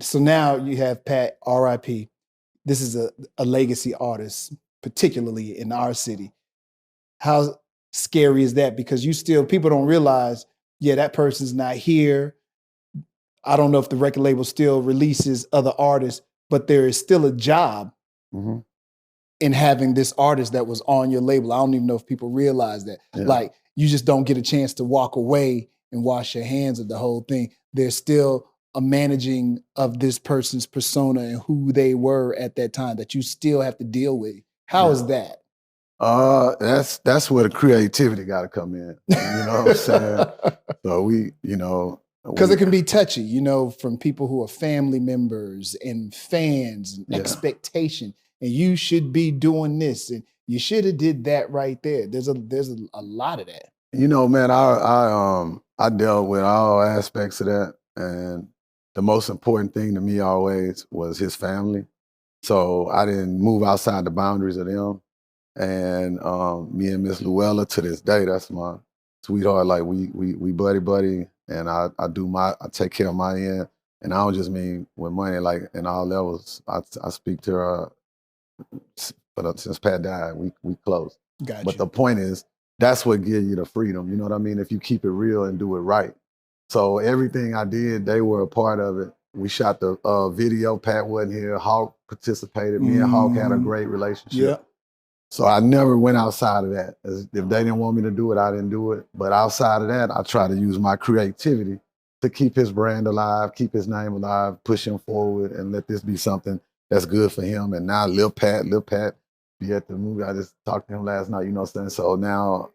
So now you have Pat, RIP. This is a legacy artist, particularly in our city. How scary is that? Because people don't realize, yeah, that person's not here. I don't know if the record label still releases other artists, but there is still a job in having this artist that was on your label. I don't even know if people realize that. Yeah. Like, you just don't get a chance to walk away and wash your hands of the whole thing. There's still a managing of this person's persona and who they were at that time that you still have to deal with. How is that? That's where the creativity got to come in. You know what I'm saying? So because it can be touchy, from people who are family members and fans and expectation. And you should be doing this, and you should have did that right there. There's a lot of that. Man, I dealt with all aspects of that, and the most important thing to me always was his family. So I didn't move outside the boundaries of them. And me and Miss Luella, to this day, that's my sweetheart. Like we buddy, and I take care of my end, and I don't just mean with money, like in all levels. I speak to her, but since Pat died, we close. Gotcha. But the point is, that's what gives you the freedom. You know what I mean? If you keep it real and do it right. So everything I did, they were a part of it. We shot the video. Pat wasn't here. Hawk participated. Me and Hawk had a great relationship. Yeah. So I never went outside of that. If they didn't want me to do it, I didn't do it. But outside of that, I try to use my creativity to keep his brand alive, keep his name alive, push him forward, and let this be something that's good for him. And now Lil Pat be at the movie. I just talked to him last night, you know what I'm saying? So now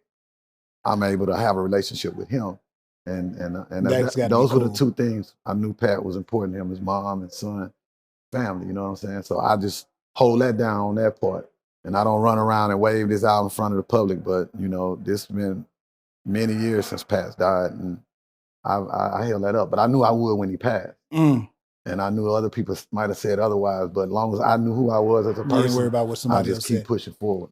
I'm able to have a relationship with him. And those were the two things I knew Pat was important to him, his mom and son, family, you know what I'm saying? So I just hold that down on that part. And I don't run around and wave this out in front of the public, but this has been many years since Pat died, and I held that up. But I knew I would when he passed. And I knew other people might have said otherwise, but as long as I knew who I was as a person, you ain't worry about what somebody I just keep pushing forward.